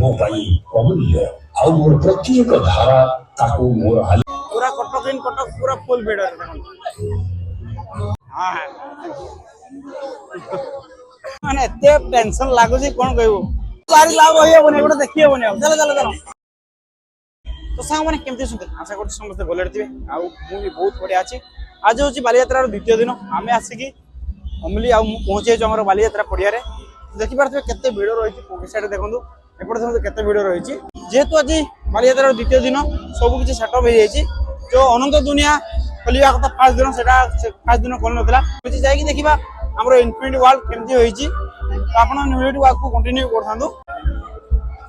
ମୋ ପାଇଁ ଅମୂଲ୍ୟ ଆଉ ମୋର ପ୍ରତ୍ୟେକ ଧାରା ତାକୁ ମୋର पूरा कटक इन कटक पूरा फुल भीड़ है हाँ माने एते टेंशन लागुची कोन कहबो बारी लाभ होई होबनी एटा देखि होबनी चलो चलो चलो तो सांग माने केमती सुते आशा करछि समस्त भले थिबे आ मु भी बहुत बढ़िया अछि आज होछि बालीयात्रा रो द्वितीय दिन आमे आसी कि अमली आ पहुंचे जो हमर बालीयात्रा पड़िया रे देखि पारथिबे केते भीड़ रहिछि पोके साइड देखंतु एपटे समस्त केते भीड़ रहिछि जेहेतु आज बालीयात्रा रो द्वितीय दिन सब किछि सेटअप हो जाइछि जो अनंत दुनिया खोलिया कथा फास्ट दिन सेटा फास्ट दिन खोल नथला किछि जाय कि देखिबा हमरो इन्फिनिटी वर्ल्ड केमती होइछि तो आपण इन्फिनिटी वर्ल्ड को कंटिन्यू करथांदु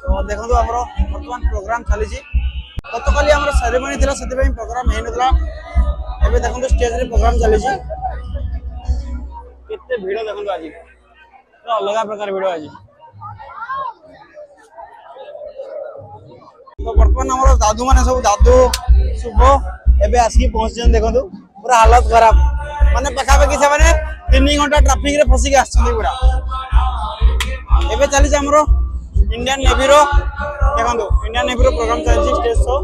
तो देखंतु हमरो वर्तमान प्रोग्राम चली छी गतकाली हमरो सेरेमनी थिला सेते पई प्रोग्राम हे नथला एबे देखंतु स्टेज रे प्रोग्राम चली छी केते भीड़ देखंतु आज तो अलग प्रकार भीड़ आज तो वर्तमान हमरो दादू माने सब दादू शुभ एबे आसी पहुंचन देखंतु पूरा हालत खराब माने पखा पखी से माने 3 घंटा ट्रैफिक रे फसी के आछथि पूरा एबे चली छ हमरो इंडियन नेवी रो देखंतु इंडियन नेवी रो प्रोग्राम चली छ स्टेज शो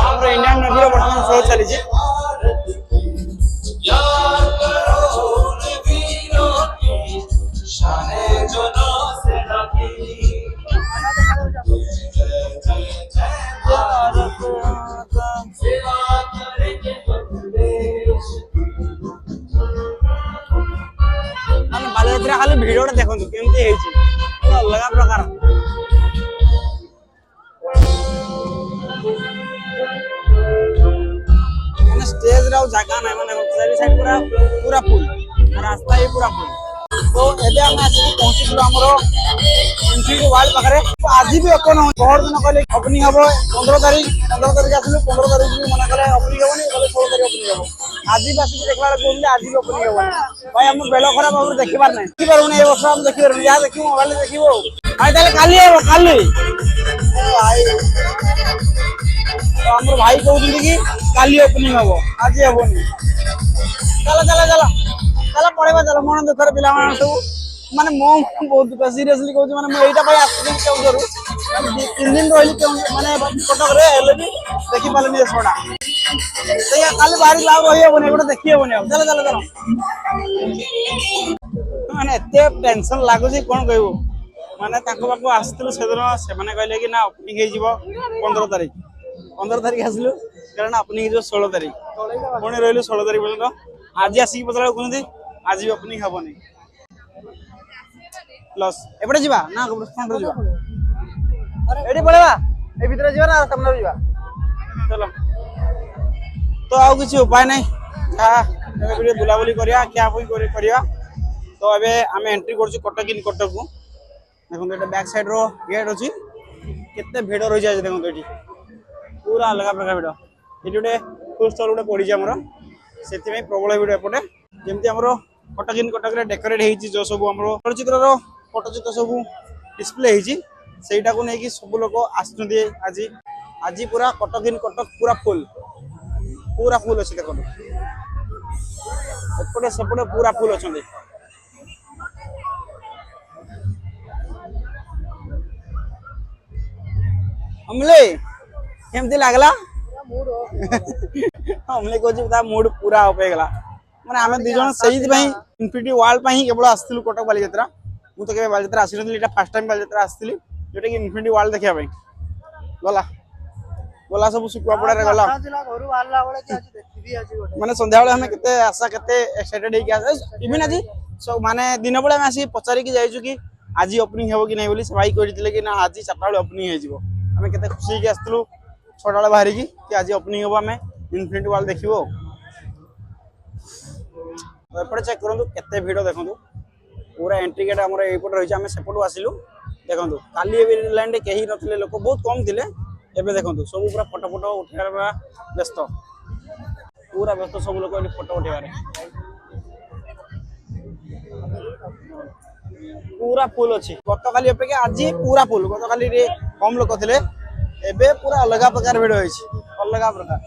हमरो इंडियन नेवी रो वर्तमान शो चली छ बालीयात्रा खाली भिडियोटा देखंतु केमती हेछि अलग प्रकार माने स्टेज राव जागा नै माने चारि साइड पूरा पूरा फुल रास्ता ही पूरा फुल तो एबे हम आसी पहुंची हमरो इन्फिनिटी वर्ल्ड पाखरे आज भी ओपन बहुत दिन कहले ओपनिंग हबो 15 तारीख आसिलु 15 तारीख भी मना करे ओपनिंग हबो नहीं कहले 16 तारीख ओपनिंग हबो आज भी आसी देखबार कोन आज भी ओपनिंग हबो भाई हम बेलो खराब हम देखबार नै की बार ए वर्ष हम देखिबार या देखिबो मोबाइल देखिबो भाई ताले काली हबो काली भाई तो हमर भाई कहउली कि काली ओपनिंग हबो आज हबोनी चला चला चला चला पड़ेबा चलो मन दुखर पिला मान सब माने मो बहुत सीरियसली कहउछ माने मो एटा भाई आसी केउ करू 3 दिन रहिली केउ माने कटक रे हेले भी देखि पालनी सोडा तया काली बारी लाभ होई होबनी एटा देखि होबनी चलो चलो चलो माने एते टेंशन लागुची कोन कहबो माने ताको बापू आस्तिलु सेदन से माने कहले कि ना ओपनिंग हे जीवो 15 तारीख आसिलु कारण ओपनिंग जो 16 तारीख कोने रहलु 16 तारीख बोलनो आज आसी पतला कोनदी आज भी ओपनिंग हबनी प्लस एपटे जीवा ना फ्रंट रो जीवा एडी पळेबा ए भीतर जीवा ना सामने जीवा चलो तो आउ किछि उपाय नै एबे वीडियो बुलाबुली करिया क्या होई करिया तो एबे हमें एंट्री करछु कटक इन कटक को देखो एटा बैक साइड रो गेट अछि केते भीड़ रहि जाय देखो एटी पूरा अलग प्रकार भीड़ एटी उडे फुल स्टॉल उडे पड़ी जा हमरो सेति में प्रबल भीड़ एपटे जेमति हमरो कटक इन कटक रे डेकोरेट हेछि जो सब हमरो चलचित्र रो फोटो चित्र सब डिस्प्ले हेछि सेटा को नै कि सब लोग आछुंदी आज पूरा कटक इन कटक पूरा फुल अछि देखो एपटे सेपटे पूरा फुल अछंदी हमले केमती लागला हमले कोछि ता मूड पूरा ऑफ हे गला माने हमें दि जण सही भाई इन्फिनिटी वर्ल्ड पई केवल आस्तिलु कटक बालीयात्रा मु तो केबे बालीयात्रा आसी नथि एटा फर्स्ट टाइम बालीयात्रा आस्तिली जेटा कि इन्फिनिटी वर्ल्ड देखिया भाई गला सब सुकुआ पड़ा रे गला जिला घरु वाला बळे कि आज देखि आज गोटे माने संध्या बेले हमें केते आशा केते एक्साइटेड हे कि इवन आज सो माने दिन बेले हम आसी पचारी कि जाइछु कि आज ओपनिंग हेबो कि नै बोली भाई कहि दिले कि ना आज 4टा बेले ओपनिंग हे जिवो हमें केते खुशी कि आस्तलु 6टा बेले बाहरी कि आज ओपनिंग हेबो हमें इन्फिनिटी वर्ल्ड देखिबो तो एपटे चेक करंतु केते भीड़ देखंतु पूरा एंट्री गेट हमर एपट रहिछ हमें सेपटु आसिलु देखंतु काली एबे लैंड केही नथिले लोक बहुत कम थिले एबे देखंतु सब पूरा फोटो उठेबार व्यस्त पूरा व्यस्त सब लोक एली फोटो उठेबार पूरा फुल अछि गतकाली अपेक्षा आज पूरा फुल गतकाली रे कम लोक थिले एबे पूरा अलग प्रकार भीड़ होइछ अलग प्रकार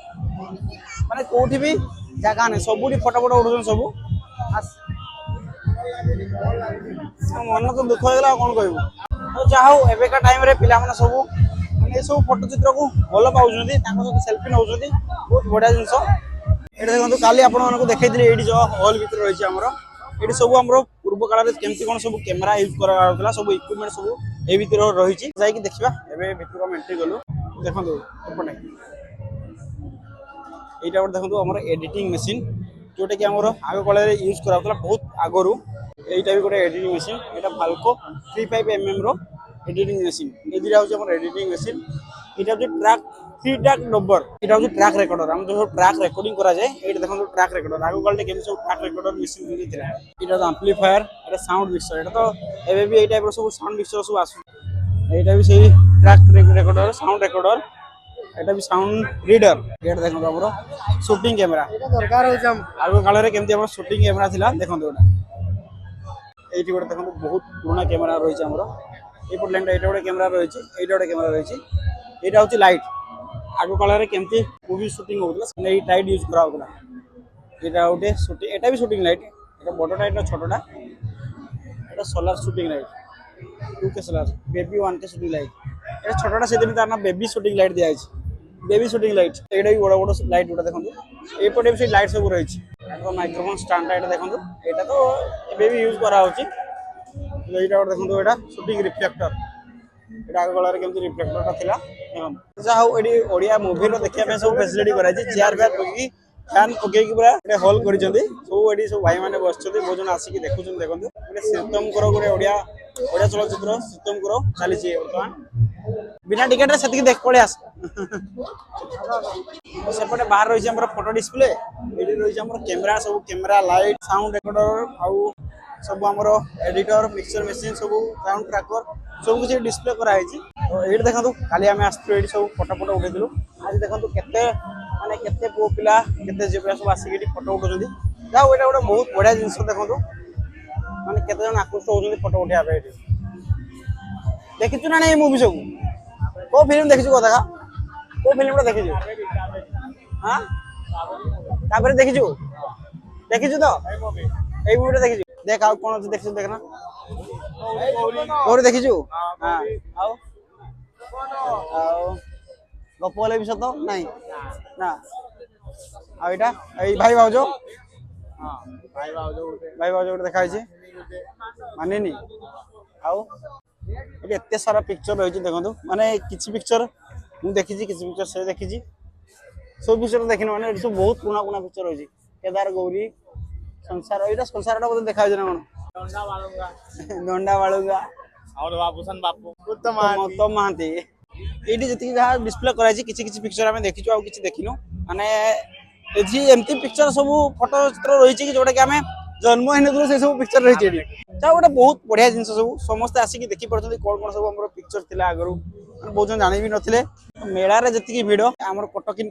माने कोठी भी ଜାଗା ନାହିଁ ସବୁଠି ଫଟୋ ଫଟୋ ଉଠଉଛନ୍ତି ସବୁ ମନ ତ ଦୁଃଖ ହେଇଗଲା ଆଉ କଣ କହିବୁ। ଆଉ ଯାହା ହଉ ଏବେକା ଟାଇମରେ ପିଲାମାନେ ସବୁ ମାନେ ଏସବୁ ଫଟୋ ଚିତ୍ରକୁ ଭଲ ପାଉଛନ୍ତି ତାଙ୍କ ସହିତ ସେଲ୍ଫି ନେଉଛନ୍ତି ବହୁତ ବଢିଆ ଜିନିଷ। ଏଇଟା ଦେଖନ୍ତୁ କାଲି ଆପଣମାନଙ୍କୁ ଦେଖେଇଥିଲି ଏଇଠି ଯୋଉ ହଲ୍ ଭିତରେ ରହିଛି ଆମର ଏଠି ସବୁ ଆମର ପୂର୍ବ କାଳରେ କେମିତି କଣ ସବୁ କ୍ୟାମେରା ୟୁଜ କରାଯାଉଥିଲା ସବୁ ଇକ୍ୱିପମେଣ୍ଟ ସବୁ ଏଇ ଭିତରେ ରହିଛି ଯାଇକି ଦେଖିବା। ଏବେ ଭିତରକୁ ଆମେ ଏଣ୍ଟ୍ରି କଲୁ ଦେଖନ୍ତୁ ଏପଟେ এইটা ଗୋଟେ ଦେଖନ୍ତୁ ଆମର ଏଡିଟିଂ ମେସିନ୍ ଯୋଉଟା କି ଆମର ଆଗ କାଳରେ ୟୁଜ କରାଯାଉଥିଲା ବହୁତ ଆଗରୁ। এইটা ବି ଗୋଟେ ଏଡିଟିଂ ମେସିନ୍ ଏଇଟା ଭାଲକୋ 35mm ର ଏଡିଟିଂ ମେସିନ୍ এই দুইটা হচ্ছে আমার এডিটিং মেশিন। এটা হচ্ছে ট্র্যাক 3 ট্র্যাক নম্বর এটা হচ্ছে ট্র্যাক রেকর্ডর আমি যখন ট্র্যাক রেকর্ডিং করা যায় এইটা দেখুন ট্র্যাক রেকর্ডর আগে কালে কেমন সব ট্র্যাক রেকর্ডর মেশিন গুলি ଥିଲା। এটা তো আম্পলিফায়ার এটা সাউন্ড মিক্সর এটা তো ଏବେ ବି এই টাইপର ସବୁ সাউন্ড মিক্সর ସବୁ ଆସୁ এইটা ବି ସେଇ ট্র্যাক রেকর্ডর সাউন্ড রেকর্ডর এটা ବି ସାଉଣ୍ଡ ରିଡର। ଏଇଟା ଦେଖନ୍ତୁ ଆମର ସୁଟିଂ କ୍ୟାମେରା ଏଇଟା ଦରକାର ହଉଛି ଆଗ କାଳରେ କେମିତି ଆମର ସୁଟିଂ କ୍ୟାମେରା ଥିଲା ଦେଖନ୍ତୁ ଏଇଟା এইটি ଗୋଟେ ଦେଖନ୍ତୁ ବହୁତ ପୁରୁଣା କ୍ୟାମେରା ରହିଛି ଆମର ଏଇପଟ ଲାଇନଟା ଏଇଟା ଗୋଟେ କ୍ୟାମେରା ରହିଛି ଏଇଟା ଗୋଟେ କ୍ୟାମେରା ରହିଛି। ଏଇଟା ହଉଛି ଲାଇଟ୍ ଆଗ କାଳରେ କେମିତି ମୁଭି ସୁଟିଂ ହଉଥିଲା ଏଇ ଲାଇଟ୍ ୟୁଜ କରାହଉଥିଲା। ଏଇଟା ଗୋଟେ ସୁଟିଂ ଏଟା ବି ସୁଟିଂ ଲାଇଟ୍ ଏଟା ବଡଟା ଏଟା ଛୋଟଟା এটা solar shooting light 2K solar baby 1K shooting light এটা ছোটটা সেদিন তার না বেবি শুটিং লাইট দিয়া আছে বেবি শুটিং লাইট এটা ବି বড় বড় লাইট গুলো দেখନ୍ତୁ এইপଟେ ବି সেই লাইট ସବୁ ରହିଛି। এটা মাইক্রোফোন স্ট্যান্ডটা এটা ଦେଖନ୍ତୁ এটা তো ଏବେ ବି ୟୁଜ করা হচ্ছে। এইটা ଗୋଟେ ଦେଖନ୍ତୁ এটা শুটিং রিফ্লেক্টর এটা আଗ কাଳରେ କେମିତି ରିଫ୍ଲେକ୍ଟରଟା ଥିଲା ଦେଖନ୍ତୁ। ଯାହା ହଉ ଏଠି ଓଡ଼ିଆ ମୁଭିର ଦେଖିବା ପାଇଁ ସବୁ ଫେସିଲିଟି କରାଯାଇଛି ଚେୟାର ଫେୟାର ପକେଇକି ଫ୍ୟାନ୍ ପକେଇକି ପୁରା ଗୋଟେ ହଲ୍ କରିଛନ୍ତି ସବୁ ଏଠି ସବୁ ଭାଇମାନେ ବସିଛନ୍ତି ବହୁତ ଜଣ ଆସିକି ଦେଖୁଛନ୍ତି ଦେଖନ୍ତୁ ଗୋଟେ ଶ୍ରୀତମଙ୍କର ଗୋଟେ ଓଡ଼ିଆ ଚଳଚ୍ଚିତ୍ର ଶ୍ରୀତମଙ୍କର ଚାଲିଛି ବର୍ତ୍ତମାନ ବିନା ଟିକେଟରେ ସେତିକି ଦେଖ ପଳେଇ ଆସ। ସେପଟେ ବାହାର ରହିଛି ଆମର ଫଟୋ ଡିସପ୍ଲେ ଏଠି ରହିଛି ଆମର କ୍ୟାମେରା ସବୁ କ୍ୟାମେରା ଲାଇଟ୍ ସାଉଣ୍ଡ ରେକର୍ଡର ଆଉ ସବୁ ଆମର ଏଡିଟର ମିକ୍ସଚର ମେସିନ୍ ସବୁ ସାଉଣ୍ଡ ଟ୍ରାକର ସବୁ କିଛି ଡିସପ୍ଲେ କରାଯାଇଛି। ତ ଏଇଠି ଦେଖନ୍ତୁ କାଲି ଆମେ ଆସିଥିଲୁ ଏଇଠି ସବୁ ଫଟୋ ଉଠେଇଥିଲୁ ଆଜି ଦେଖନ୍ତୁ କେତେ ମାନେ କେତେ ପୁଅ ପିଲା କେତେ ଝିଅ ପିଲା ସବୁ ଆସିକି ଏଠି ଫଟୋ ଉଠଉଛନ୍ତି। ଯାହା ହଉ ଏଇଟା ଗୋଟେ ବହୁତ ବଢିଆ ଜିନିଷ ଦେଖନ୍ତୁ ମାନେ କେତେ ଜଣ ଆକୃଷ୍ଟ ହଉଛନ୍ତି ଫଟୋ ଉଠେଇବା ପାଇଁ ଏଠି। ଦେଖିଛୁ ନା ନାଇଁ ମୁଭି ସବୁ କୋଉ ଫିଲ୍ମ ଦେଖିଛୁ କଥା କୋଉ ଫିଲ୍ମଟା ଦେଖିଛୁ ହଁ ତାପରେ ଦେଖିଛୁ ଦେଖିଛୁ ତ ଏଇ ମୁଭିଟା ଦେଖିଛୁ ଦେଖ ଆଉ କଣ ଅଛି ଦେଖିଛୁ ଦେଖ ନା କୋଉଠି ଦେଖିଛୁ ହଁ ଆଉ ଆଉ ଗପ ହେଲେ ବି ସତ ନାଇଁ ନା ଆଉ ଏଇଟା ଏଇ ଭାଇ ଭାଉଜ ଗୋଟେ ଦେଖା ହେଇଛି ମାନିନି ଆଉ ଏଠି ଏତେ ସାରା ପିକ୍ଚର ରହିଛି ଦେଖନ୍ତୁ ମାନେ କିଛି ପିକ୍ଚର ମୁଁ ଦେଖିଛି କିଛି ପିକ୍ଚର ସେ ଦେଖିଛି ସବୁ ପିକ୍ଚର ଦେଖିନି ମାନେ ଏଠି ସବୁ ବହୁତ ପୁରୁଣା ପୁରୁଣା ପିକ୍ଚର ରହିଛି କେଦାର ଗୌରୀ ସଂସାର ଏଇଟା ସଂସାରଟା ବୋଧେ ଦେଖା ଯାଉଛି ନା କଣ ଦଣ୍ଡା ବାଳୁଙ୍ଗା ବାବୁସାନ ବାପୁ ମତ ମହାନ୍ତି ଏଇଠି ଯେତିକି ଯାହା ଡିସପ୍ଲେ କରାଯାଇଛି କିଛି କିଛି ପିକ୍ଚର ଆମେ ଦେଖିଛୁ ଆଉ କିଛି ଦେଖିନୁ ମାନେ ଏଠି ଏମିତି ପିକ୍ଚର ସବୁ ଫଟୋ ଚିତ୍ର ରହିଛି କି ଯୋଉଟା କି ଆମେ ଜନ୍ମ ହେଇନଥିଲୁ ସେ ସବୁ ପିକ୍ଚର ରହିଛି ଏଠି। ଯାହା ଗୋଟେ ବହୁତ ବଢିଆ ଜିନିଷ ସବୁ ସମସ୍ତେ ଆସିକି ଦେଖିପାରୁଛନ୍ତି କଣ କଣ ସବୁ ଆମର ପିକ୍ଚର ଥିଲା ଆଗରୁ ବହୁତ ଜଣ ଜାଣି ବି ନଥିଲେ। ମେଳାରେ ଯେତିକି ଭିଡ ଆମର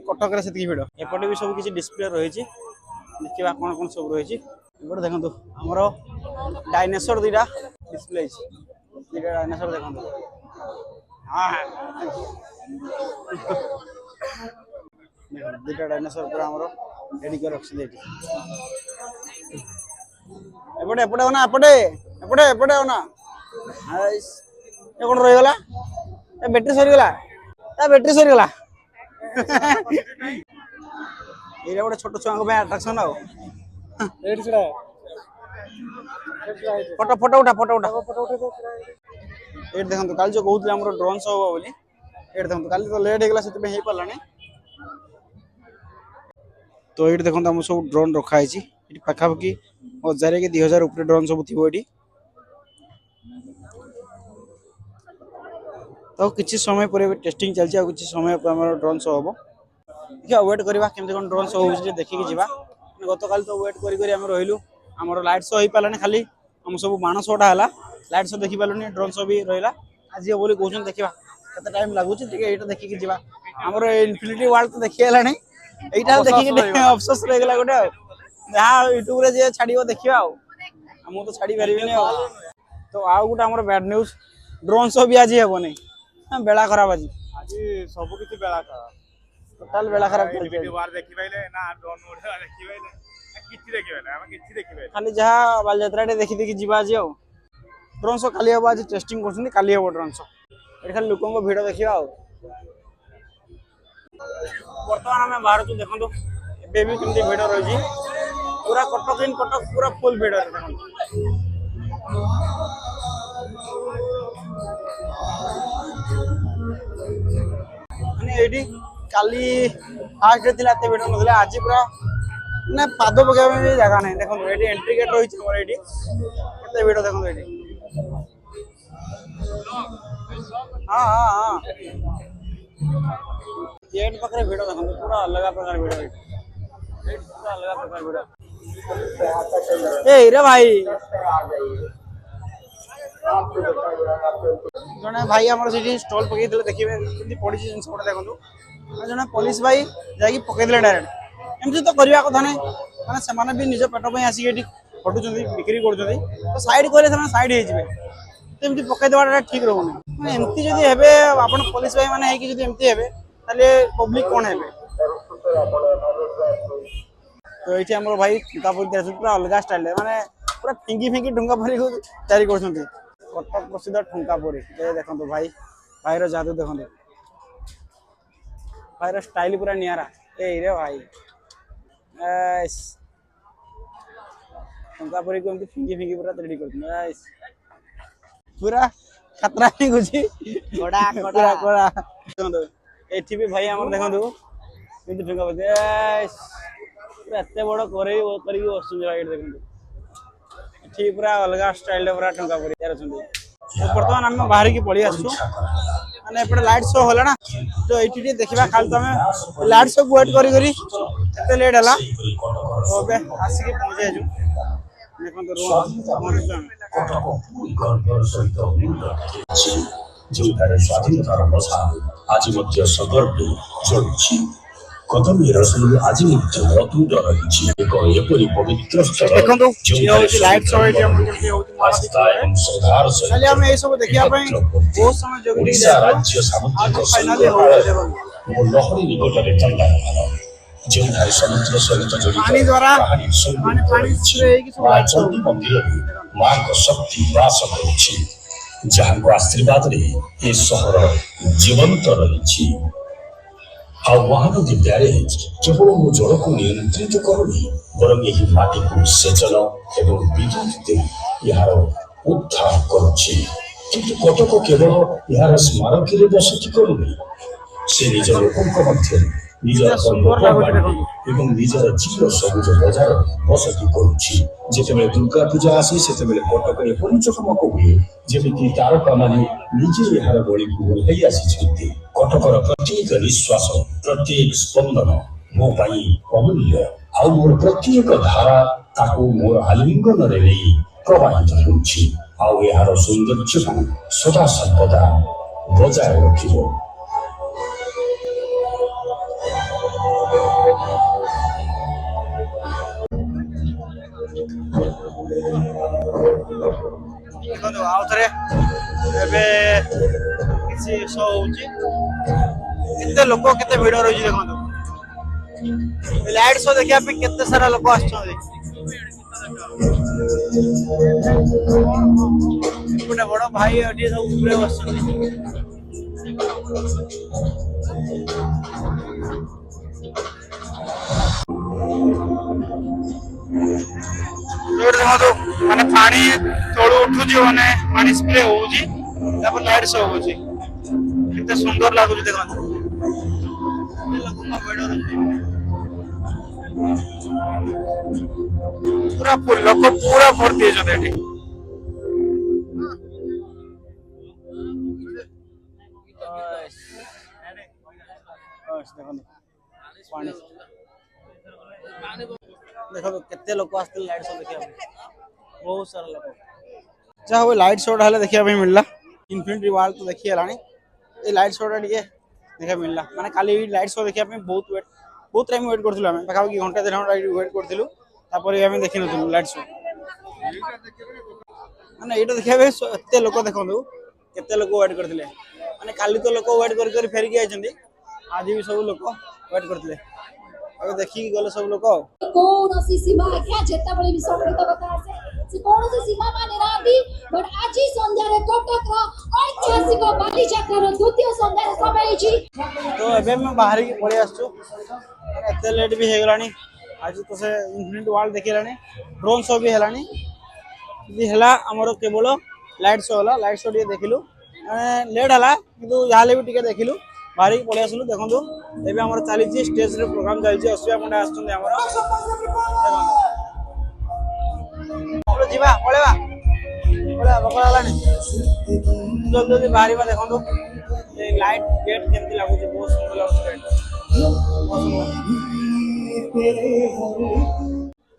କଟକରେ ସେତିକି ଭିଡ ଏପଟେ ବି ସବୁ କିଛି ଡିସପ୍ଲେ ରହିଛି ଦେଖିବା କଣ କଣ ସବୁ ରହିଛି। ଏପଟେ ଦେଖନ୍ତୁ ଆମର ଡାଇନୋସର ଦିଟା ଡିସପ୍ଲେ ହେଇଛି ଦିଟା ଡାଇନୋସର ଦେଖନ୍ତୁ ଦିଟା ଡାଇନୋସର ପୁରା ଆମର ରେଡି କରି ରଖିଛନ୍ତି ଏଠି। ଏପଟେ ଏପଟେ ହଉନା ଏପଟେ ଏପଟେ ଏପଟେ ହଉନା ଏ କଣ ରହିଗଲା ଏ ବ୍ୟାଟେରୀ ସରିଗଲା ଏଇଟା ଗୋଟେ ଛୋଟ ଛୁଆଙ୍କ ପାଇଁ ଆଟ୍ରାକ୍ସନ ଆଉ ଫଟୋ ଉଠା ଏଇଠି ଦେଖନ୍ତୁ କାଲି ଯୋଉ କହୁଥିଲେ ଆମର ଡ୍ରୋନ୍ ଶୋ ହବ ବୋଲି ଏଇଠି ଦେଖନ୍ତୁ କାଲି ତ ଲେଟ୍ ହେଇଗଲା ସେଥିପାଇଁ ହେଇପାରିଲାନି। ତ ଏଇଠି ଦେଖନ୍ତୁ ଆମର ସବୁ ଡ୍ରୋନ୍ ରଖା ହେଇଛି ଏଠି ପାଖାପାଖି 1000 କି 2000 ଉପରେ ଡ୍ରୋନ୍ ସବୁ ଥିବ ଏଠି। ତ କିଛି ସମୟ ପରେ ଟେଷ୍ଟିଂ ଚାଲିଛି ଆଉ କିଛି ସମୟ ପରେ ଆମର ଡ୍ରୋନ୍ ଶୋ ହବ ଦେଖିବା ୱେଟ୍ କରିବା କେମିତି କଣ ଡ୍ରୋନ୍ ଶୋ ହଉଛି ଦେଖିକି ଯିବା। ଗତକାଲି ତ ୱେଟ୍ କରି ଆମେ ରହିଲୁ ଆମର ଲାଇଟ୍ ଶୋ ହେଇପାରିଲାନି ଖାଲି ଆମ ସବୁ ବାଣ ଶୋଟା ହେଲା ଲାଇଟ୍ ଶୋ ଦେଖିପାରିଲୁନି ଡ୍ରୋନ୍ ଶୋ ବି ରହିଲା ଆଜି ହବ ବୋଲି କହୁଛନ୍ତି ଦେଖିବା କେତେ ଟାଇମ୍ ଲାଗୁଛି ଟିକେ ଏଇଟା ଦେଖିକି ଯିବା। ଆମର ଇନଫିନିଟି ୱାର୍ଲ୍ଡ ତ ଦେଖି ହେଲାଣି ଏଇଟା ଦେଖିକି ଅଫସୋସ ରହିଗଲା ଗୋଟେ ଆଉ ଯାହା ୟୁଟ୍ୟୁବରେ ଯିଏ ଛାଡିବ ଦେଖିବା ଆଉ ମୁଁ ତ ଛାଡି ପାରିବିନି ଆଉ। ତ ଆଉ ଗୋଟେ ଆମର ବ୍ୟାଡ ନ୍ୟୁଜ ଡ୍ରୋନ୍ ଶୋ ବି ଆଜି ହେବନି ବେଳା ଖରାପ ଆଜି ଆଜି ସବୁ କିଛି ବେଳା ଖରାପ ଟୋଟାଲ ବେଳା ଖରାପ ଚାଲିଛି ଭିଡିଓ ବାହାର ଦେଖି ପାଇଲେ ନା ଡ୍ରୋନ୍ ଉଡେଇବା ଦେଖି ପାଇଲେ କିଛି ଦେଖି ପାଇଲେ ଆମେ କିଛି ଦେଖି ପାଇଲେ ଖାଲି ଯାହା ବାଲିଯାତ୍ରାଟେ ଦେଖି ଦେଖି ଯିବା ଆଜି ଆଉ ଡ୍ରୋନ୍ ଶୋ କାଲି ହବ ଆଜି ଟେଷ୍ଟିଂ କରୁଛନ୍ତି କାଲି ହବ ଡ୍ରୋନ୍ ଶୋ ଏଠି ଖାଲି ଲୋକଙ୍କ ଭିଡ ଦେଖିବା ଆଉ ବର୍ତ୍ତମାନ ଆମେ ବାହାରୁଛୁ ଦେଖନ୍ତୁ ଏବେ ବି କେମିତି ଭିଡ ରହିଛି ପୁରା କଟକ ଇନ୍ କଟକ ପୁରା ଫୁଲ ଭିଡ ଦେଖନ୍ତୁ ମାନେ ଏଇଠି କାଲି ଫାଷ୍ଟ ଥିଲା ଏତେ ଭିଡ ନଥିଲା ଆଜି ପୁରା ମାନେ ପାଦ ପକେଇବା ପାଇଁ ବି ଜାଗା ନାହିଁ ଦେଖନ୍ତୁ ଏଇଠି ଏଣ୍ଟ୍ରି ଗେଟ୍ ରହିଛି ଆମର ଏଇଠି କେତେ ଭିଡ ଦେଖନ୍ତୁ ଏଇଠି ହଁ ହଁ ହଁ ଗେଟ୍ ପାଖରେ ଭିଡ ଦେଖନ୍ତୁ ପୁରା ଅଲଗା ପ୍ରକାର ଭିଡ ଏଇଠି ପୁରା ଅଲଗା ପ୍ରକାର ଭିଡ ଏଇ ରେ ଭାଇ ଜଣେ ଭାଇ ଆମର ସେଠି ଷ୍ଟଲ୍ ପକେଇଥିଲେ ଦେଖିବେ କେମିତି ପଡିଛି ଜିନିଷ ଗୋଟେ ଦେଖନ୍ତୁ ଜଣେ ପୋଲିସ ଭାଇ ଯାଇକି ପକେଇଥିଲେ ଡାଇରେକ୍ଟ ଏମିତି ତ କରିବା କଥା ନାହିଁ ମାନେ ସେମାନେ ବି ନିଜ ପେଟ ପାଇଁ ଆସିକି ଏଠି ଖଟୁଛନ୍ତି ବିକ୍ରି କରୁଛନ୍ତି ତ ସାଇଡ୍ କଲେ ସେମାନେ ସାଇଡ୍ ହେଇଯିବେ ତ ଏମିତି ପକେଇ ଦେବାଟା ଠିକ୍ ରହୁନି ମାନେ ଏମିତି ଯଦି ହେବେ ଆପଣ ପୋଲିସ ଭାଇ ମାନେ ହେଇକି ଯଦି ଏମିତି ହେବେ ତାହେଲେ ପବ୍ଲିକ କ'ଣ ହେବେ ତ ଏଇଠି ଆମର ଭାଇ ଠୁଙ୍କା ପୁରୀ ତିଆରି ପୁରା ଅଲଗା ଷ୍ଟାଇଲରେ ମାନେ ପୁରା ଫିଙ୍ଗି ଫିଙ୍ଗି ଠୁଙ୍କା ପୁରୀକୁ ତିଆରି କରୁଛନ୍ତି କଟକ ପ୍ରସିଦ୍ଧ ଠୁଙ୍କା ପୁରୀ ଏ ଦେଖନ୍ତୁ ଭାଇ ଭାଇର ଯାଦୁ ଦେଖନ୍ତୁ ଭାଇର ଷ୍ଟାଇଲ ପୁରା ନିଆରା ଏଇରେ ଭାଇ ଠୁଙ୍କା ପୁରୀକୁ ଏମିତି ଫିଙ୍ଗି ଫିଙ୍ଗି ପୁରା ରେଡି କରୁଛନ୍ତି ପୁରା ଖତରା ହେଇଛି ଦେଖନ୍ତୁ ଏଠି ବି ଭାଇ ଆମର ଦେଖନ୍ତୁ ଏମିତି ଠୁଙ୍କା ପୁରୀ ପୁରା ଏତେ ବଡ କରେଇ କରିକି ବସୁଛନ୍ତି ଭାଇ ଦେଖନ୍ତୁ ଏଠି ପୁରା ଅଲଗା ଷ୍ଟାଇଲରେ ପୁରା ଠୁଙ୍କା ପୁରୀ ତିଆରି ଅଛନ୍ତି ବର୍ତ୍ତମାନ ଆମେ ବାହାରିକି ପଳେଇ ଆସୁଛୁ ମାନେ ଏପଟେ ଲାଇଟ୍ ଶୋ ହେଲା ନା ତ ଏଇଠି ଟିକେ ଦେଖିବା ଖାଲି ତ ଆମେ ଲାଇଟ୍ ଶୋକୁ ୱେଟ୍ କରି କରି ଏତେ ଲେଟ୍ ହେଲା ତ ଏବେ ଆସିକି ପହଞ୍ଚି ଯାଇଛୁ ଦେଖନ୍ତୁ ଯେଉଁଠାରେ ସ୍ୱାଧୀନତାର ମଶା ଆଜି ମଧ୍ୟ ସଦର୍ଭେ ଜଳୁଛି କଦମୀର ସେହି ଆଜି ମଧ୍ୟ ଅତୁଟ ରହିଛି ଏକ ଏପରି ପବିତ୍ର ସ୍ଥଳ ଦେଖନ୍ତୁ ଇଏ ଯେଉଁଠାରେ ହଉଛି ଲାଇଟ୍ ଶୋ ଏଠି ଆମର ଯେମିତି ହଉଛି ଆସ୍ଥା ଏବଂ ଶ୍ରଦ୍ଧାର ଖାଲି ଆମେ ଏଇ ସବୁ ଦେଖିବା ପାଇଁ ବହୁତ ସମୟ ଯୋଗିକି ଯାଇଥିଲୁ ରାଜ୍ୟ ସାମୁଦ୍ରିକ ଫାଇନାଲି ହଉଛି ଦେଖନ୍ତୁ ଓ ଲହରୀ ନିକଟରେ ଚଣ୍ଡାଳର ଯେଉଁଠାରେ ସମୁଦ୍ର ସହିତ ଜଡ଼ିତ ପାଣି ଦ୍ୱାରା କାହାଣୀ ପାଣି ସମୃଦ୍ଧ ରହିଛି ସ୍ପ୍ରେ ହେଇକି ସବୁ ମା ଲାଇଟ୍ ଶୋ ଚଣ୍ଡୀ ମନ୍ଦିରରେ ମାଙ୍କ ଶକ୍ତି ବାସ କରୁଛି ଯାହାଙ୍କ ଆଶୀର୍ବାଦରେ ଏ ସହର ଜୀବନ୍ତ ରହିଛି ଆଉ ମହାନଦୀ ବ୍ୟାରେଜ କେବଳ ମୋ ଜଳକୁ ନିୟନ୍ତ୍ରିତ କରୁନି ବରଂ ଏହି ମାଟିକୁ ସେଚନ ଏବଂ ବିଦ୍ୟୁତ ଦେଇ ଏହାର ଉଦ୍ଧାର କରୁଛି କିନ୍ତୁ କଟକ କେବଳ ଏହାର ସ୍ମାରକୀରେ ବସତି କରୁନି ସେ ନିଜ ଲୋକଙ୍କ ମଧ୍ୟରେ ନିଜର ପର୍ବପର୍ବାଣୀ ଏବଂ ନିଜର ଚିର ସବୁଜ ବଜାର ବସତି କରୁଛି ଯେତେବେଳେ ଦୁର୍ଗା ପୂଜା ଆସେ ସେତେବେଳେ କଟକ ଏପରି ଚକମକ ହୁଏ ଯେମିତି ତାରକାମାନେ ନିଜେ ଏହାର ବଳିକୁ ଓହ୍ଲାଇ ଆସିଛନ୍ତି କଟକର ପ୍ରତ୍ୟେକ ନିଶ୍ୱାସ ପ୍ରତ୍ୟେକ ସ୍ପନ୍ଦନ ମୋ ପାଇଁ ଅମୂଲ୍ୟ ଆଉ ମୋର ପ୍ରତ୍ୟେକ ଧାରା ତାକୁ ମୋର ଆଲିଙ୍ଗନରେ ନେଇ ପ୍ରବାହିତ ହେଉଛି ଆଉ ଏହାର ସୌନ୍ଦର୍ଯ୍ୟକୁ ସଦା ସର୍ବଦା ବଜାୟ ରଖିବ ଦେଖନ୍ତୁ ଆଉ ଥରେ ଏବେ କିଛି ଶୋ ହଉଛି କେତେ ଲୋକ କେତେ ଭିଡ ରହିଛି ଦେଖନ୍ତୁ ଲାଇଟ୍ ଶୋ ଦେଖିବା ପାଇଁ କେତେ ସାରା ଲୋକ ଆସୁଛନ୍ତି ଗୋଟେ ବଡ ଭାଇ ଏଠି ସବୁ ଉପରେ ବସୁଛନ୍ତି ଦେଖନ୍ତୁ ମାନେ ପାଣି ତଳୁ ଉଠୁଛି ମାନେ ପାଣି ସ୍ପ୍ରେ ହଉଛି ତାପରେ ଲାଇଟ୍ ଶୋ ହଉଛି କେତେ ସୁନ୍ଦର ଲାଗୁଛି ଦେଖନ୍ତୁ ପୁରା ଲୋକ ପୁରା ଭର୍ତ୍ତି ହେଇଛନ୍ତି ଏଠି ଦେଖନ୍ତୁ ଦେଖନ୍ତୁ କେତେ ଲୋକ ଆସିଥିଲେ ଲାଇଟ୍ ଶୋ ଦେଖିବା ପାଇଁ ବହୁତ ସାରା ଲୋକ ଯାହା ହଉ ଲାଇଟ୍ ଶୋଟା ହେଲେ ଦେଖିବା ପାଇଁ ମିଳିଲା ଇନଫିନିଟି ୱାର୍ଲ୍ଡ ତ ଦେଖି ହେଲାଣି ଏଇ ଲାଇଟ୍ ଶୋଟା ଟିକେ ଦେଖିବା ମିଳିଲା ମାନେ କାଲି ଲାଇଟ୍ ଶୋ ଦେଖିବା ପାଇଁ ବହୁତ ଟାଇମ୍ ୱେଟ୍ କରିଥିଲୁ ଆମେ ପାଖାପାଖି ଘଣ୍ଟା 1.5 ଘଣ୍ଟା ୱେଟ୍ କରିଥିଲୁ ତାପରେ ଆମେ ଦେଖିନଥିଲୁ ଲାଇଟ୍ ଶୋ ମାନେ ଏଇଟା ଦେଖିବା ପାଇଁ ଏତେ ଲୋକ ଦେଖନ୍ତୁ କେତେ ଲୋକ ୱେଟ୍ କରିଥିଲେ ମାନେ କାଲି ତ ଲୋକ ୱେଟ୍ କରି କରି ଫେରିକି ଯାଇଛନ୍ତି ଆଜି ବି ସବୁ ଲୋକ ୱେଟ୍ କରିଥିଲେ ଆଉ ଦେଖିକି ଗଲେ ସବୁ ଲୋକ ଆଉ କୌଣସି ସୀମା ଆଜ୍ଞା ଯେତେବେଳେ ବି ସଂଗୀତ କଥା ଆସେ ସେ କୌଣସି ସୀମା ମାନେ ନାହାନ୍ତି ବଟ୍ ଆଜି ସନ୍ଧ୍ୟାରେ କଟକର ଐତିହାସିକ ବାଲିଯାତ୍ରାର ଦ୍ୱିତୀୟ ସନ୍ଧ୍ୟାରେ ସମୟ ହେଇଛି ତ ଏବେ ଆମେ ବାହାରିକି ପଳେଇ ଆସିଛୁ ଏତେ ଲେଟ୍ ବି ହେଇଗଲାଣି ଆଜି ତ ସେ ଇନଫିନିଟି ୱାର୍ଲ୍ଡ ଦେଖିଲାଣି ଡ୍ରୋନ୍ ଶୋ ବି ହେଲାଣି ଯଦି ହେଲା ଆମର କେବଳ ଲାଇଟ୍ ଶୋ ହେଲା ଲାଇଟ୍ ଶୋ ଟିକେ ଦେଖିଲୁ ଲେଟ୍ ହେଲା କିନ୍ତୁ ଯାହାହେଲେ ବି ଟିକେ ଦେଖିଲୁ ବାହାରିକି ପଳେଇ ଆସିଲୁ ଦେଖନ୍ତୁ ଏବେ ଆମର ଚାଲିଛି ଷ୍ଟେଜରେ ପ୍ରୋଗ୍ରାମ ଚାଲିଛି ଅଶ୍ବିଆ ପଣ୍ଡା ଆସୁଛନ୍ତି ଆମର ଦେଖନ୍ତୁ ଯିବା ପଳେଇବା ପଳେଇବା ଭୋକ ହେଲାଣି ଜଲ୍ଦି ଜଲ୍ଦି ବାହାରିବା ଦେଖନ୍ତୁ ଏ ଲାଇଟ୍ ଗେଟ୍ କେମିତି ଲାଗୁଛି ବହୁତ ସୁନ୍ଦର ଲାଗୁଛି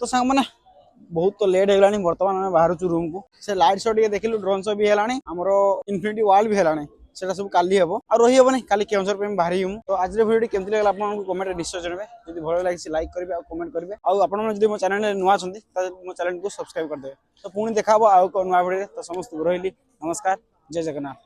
ତ ସାଙ୍ଗମାନେ ବହୁତ ତ ଲେଟ୍ ହେଇଗଲାଣି ବର୍ତ୍ତମାନ ଆମେ ବାହାରୁଛୁ ରୁମକୁ ସେ ଲାଇଟ୍ ଶୋ ଟିକେ ଦେଖିଲୁ ଡ୍ରୋନ୍ ଶୋ ବି ହେଲାଣି ଆମର ଇନଫିନିଟି ୱାର୍ଲ୍ଡ ବି ହେଲାଣି সেটা ସବୁ କାଲି ହେବ ଆଉ ରହିହେବନି କାଲି କେଉଁଝର ପାଇଁ ବାହାରି ମୁଁ ତ ଆଜିର ଭିଡ଼ିଓଟି କେମିତି ଲାଗିଲା ଆପଣଙ୍କୁ କମେଣ୍ଟରେ ନିଶ୍ଚୟ ଜଣାଇବେ ଯଦି ଭଲ ଲାଗିଛି ଲାଇକ୍ କରିବେ ଆଉ କମେଣ୍ଟ କରିବେ ଆଉ ଆପଣମାନେ ଯଦି ମୋ ଚ୍ୟାନେଲରେ ନୂଆ ଅଛନ୍ତି ତାହେଲେ ମୋ ଚ୍ୟାନେଲକୁ ସବସ୍କ୍ରାଇବ୍ କରିଦେବେ ତ ପୁଣି ଦେଖା ହେବ ଆଉ ଏକ ନୂଆ ଭିଡ଼ିଓରେ ତ ସମସ୍ତଙ୍କୁ ରହିଲି ନମସ୍କାର ଜୟ ଜଗନ୍ନାଥ।